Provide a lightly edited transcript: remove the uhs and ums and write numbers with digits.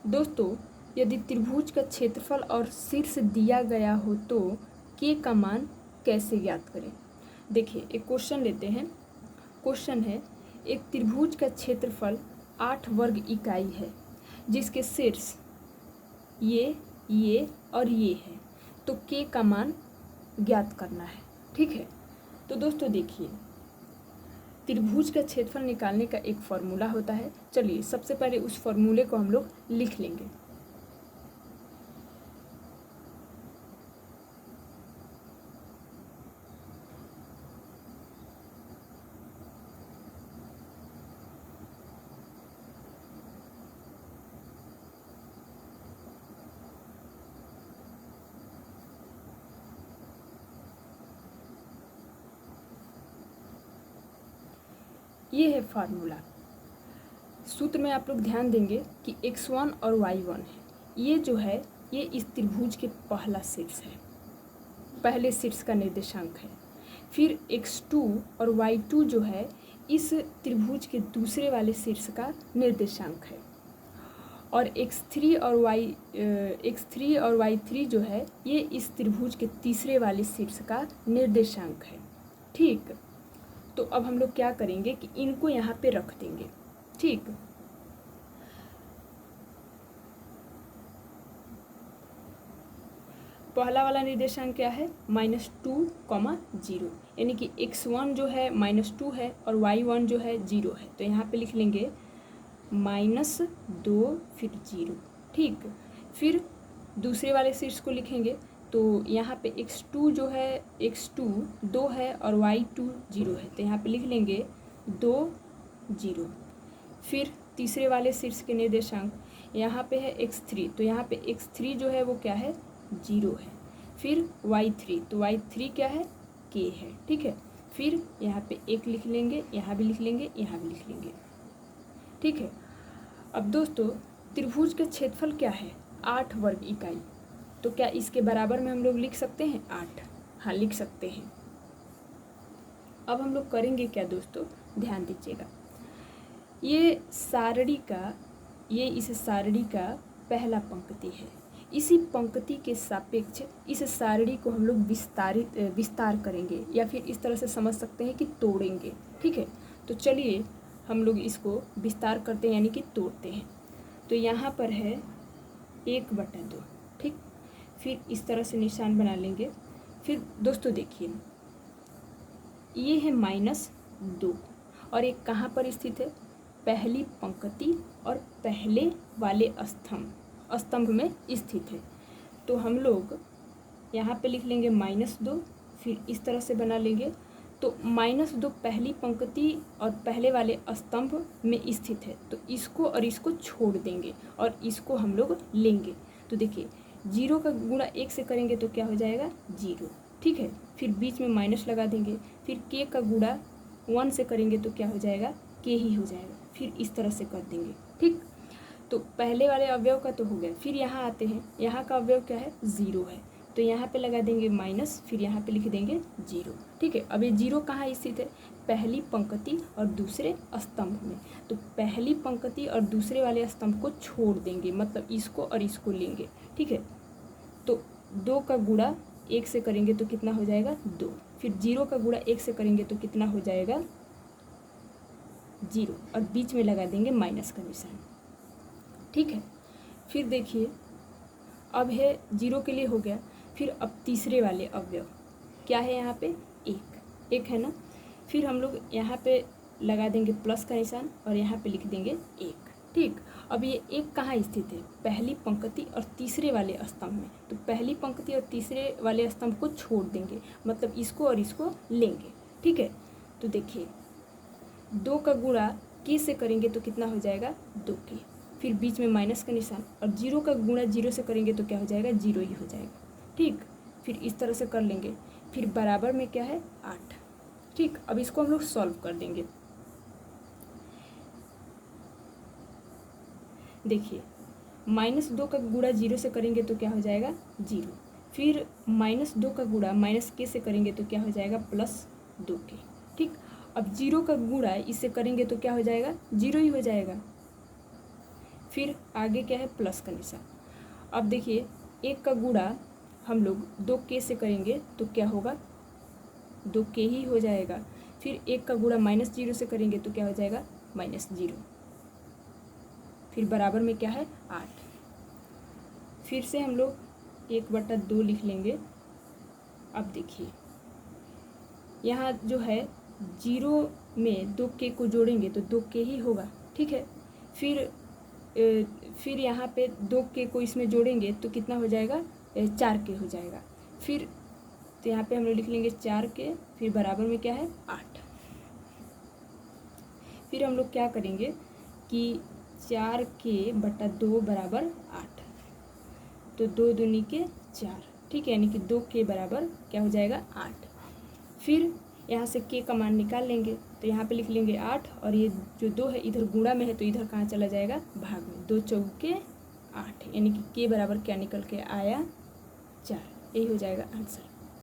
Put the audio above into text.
दोस्तों, यदि त्रिभुज का क्षेत्रफल और शीर्ष दिया गया हो तो के का मान कैसे ज्ञात करें। देखिए, एक क्वेश्चन लेते हैं। क्वेश्चन है, एक त्रिभुज का क्षेत्रफल 8 वर्ग इकाई है जिसके शीर्ष ये और ये है, तो के का मान ज्ञात करना है। ठीक है, तो दोस्तों देखिए, त्रिभुज का क्षेत्रफल निकालने का एक फॉर्मूला होता है। चलिए सबसे पहले उस फॉर्मूले को हम लोग लिख लेंगे। ये है फार्मूला। सूत्र में आप लोग ध्यान देंगे कि x1 और y1 है। ये जो है ये इस त्रिभुज के पहला शीर्ष है, पहले शीर्ष का निर्देशांक है। फिर x2 और y2 जो है इस त्रिभुज के दूसरे वाले शीर्ष का निर्देशांक है। और x3 और y3 जो है ये इस त्रिभुज के तीसरे वाले शीर्ष का निर्देशांक है। ठीक, तो अब हम लोग क्या करेंगे कि इनको यहाँ पे रख देंगे। ठीक, पहला वाला निर्देशांक क्या है, -2, 0, यानी कि x1 जो है -2 है और y1 जो है 0 है, तो यहाँ पे लिख लेंगे -2 फिर 0। ठीक, फिर दूसरे वाले शीर्ष को लिखेंगे तो यहाँ पे x2 जो है x2 2 है और y2 0 है, तो यहाँ पे लिख लेंगे 2, 0। फिर तीसरे वाले शीर्ष के निर्देशांक यहाँ पे है x3, तो यहाँ पे x3 जो है वो क्या है, 0 है। फिर y3, तो y3 क्या है, k है। ठीक है, फिर यहाँ पे 1 लिख लेंगे, यहाँ भी लिख लेंगे, यहाँ भी लिख लेंगे। ठीक है, अब दोस्तों त्रिभुज का क्षेत्रफल क्या है, 8 वर्ग इकाई, तो क्या इसके बराबर में हम लोग लिख सकते हैं 8? हाँ, लिख सकते हैं। अब हम लोग करेंगे क्या दोस्तों, ध्यान दीजिएगा। ये इस सारणी का पहला पंक्ति है। इसी पंक्ति के सापेक्ष इस सारणी को हम लोग विस्तार करेंगे, या फिर इस तरह से समझ सकते हैं कि तोड़ेंगे। ठीक है, तो चलिए हम लोग इसको विस्तार करते हैं, यानी कि तोड़ते हैं। तो यहाँ पर है 1/2। ठीक, फिर इस तरह से निशान बना लेंगे। फिर दोस्तों देखिए, ये है -2 और एक कहाँ पर स्थित है, पहली पंक्ति और पहले वाले स्तंभ में स्थित है। तो हम लोग यहाँ पे लिख लेंगे -2, फिर इस तरह से बना लेंगे। तो -2 पहली पंक्ति और पहले वाले स्तंभ में स्थित है, तो इसको और इसको छोड़ देंगे और इसको हम लोग लेंगे। तो देखिए, 0 का गुणा 1 से करेंगे तो क्या हो जाएगा, 0। ठीक है, फिर बीच में माइनस लगा देंगे। फिर k का गुणा 1 से करेंगे तो क्या हो जाएगा, k ही हो जाएगा। फिर इस तरह से कर देंगे। ठीक, तो पहले वाले अवयव का तो हो गया। फिर यहाँ आते हैं, यहाँ का अवयव क्या है, 0 है, तो यहाँ पे लगा देंगे माइनस, फिर यहाँ पे लिख देंगे 0। ठीक है, अब ये 0 कहाँ स्थित है, पहली पंक्ति और दूसरे स्तंभ में। तो पहली पंक्ति और दूसरे वाले स्तंभ को छोड़ देंगे, मतलब इसको और इसको लेंगे। ठीक है, तो 2 का गुणा 1 से करेंगे तो कितना हो जाएगा, 2। फिर 0 का गुणा 1 से करेंगे तो कितना हो जाएगा, 0, और बीच में लगा देंगे माइनस का निशान। ठीक है, फिर देखिए, अब है 0 के लिए हो गया। फिर अब तीसरे वाले अवयव क्या है, यहाँ पे 1 है ना। फिर हम लोग यहाँ पे लगा देंगे प्लस का निशान और यहाँ पे लिख देंगे 1। ठीक, अब ये 1 कहाँ स्थित है, पहली पंक्ति और तीसरे वाले स्तंभ में। तो पहली पंक्ति और तीसरे वाले स्तंभ को छोड़ देंगे, मतलब इसको और इसको लेंगे। ठीक है, तो देखिए 2 का गुणा k से करेंगे तो कितना हो जाएगा, 2k। फिर बीच में माइनस का निशान, और 0 का गुणा 0 से करेंगे तो क्या हो जाएगा, 0 ही हो जाएगा। ठीक, फिर इस तरह से कर लेंगे। फिर बराबर में क्या है, 8। ठीक, अब इसको हम लोग सॉल्व कर देंगे। देखिए, -2 का गुणा 0 से करेंगे तो क्या हो जाएगा, 0। फिर -2 का गुणा -k से करेंगे तो क्या हो जाएगा, +2k। ठीक, अब 0 का गुणा इससे करेंगे तो क्या हो जाएगा, 0 ही हो जाएगा। फिर आगे क्या है, प्लस का निशान। अब देखिए 1 का गुणा हम लोग 2k से करेंगे तो क्या होगा, 2k ही हो जाएगा। फिर 1 का गुणा -0 से करेंगे तो क्या हो जाएगा, -0। फिर बराबर में क्या है, 8। फिर से हम लोग 1/2 लिख लेंगे। अब देखिए यहाँ जो है 0 में 2k को जोड़ेंगे तो 2k ही होगा, ठीक है। फिर यहाँ पे 2k को इसमें जोड़ेंगे तो कितना हो जाएगा, 4k हो जाएगा। फिर तो यहाँ पे हम लोग लिख लेंगे 4k, फिर बराबर में क्या है, 8। फिर हम लोग क्या करेंगे कि 4k/2 बराबर 8, तो 2 दूनी के 4, ठीक है, यानी कि 2k बराबर क्या हो जाएगा, 8। फिर यहाँ से k का मान निकाल लेंगे तो यहाँ पे लिख लेंगे 8, और ये जो 2 है इधर गुणा में है तो इधर कहाँ चला जाएगा, भाग में। 2 चौके 8, यानी कि k बराबर क्या निकल के आया, 4। यही हो जाएगा आंसर।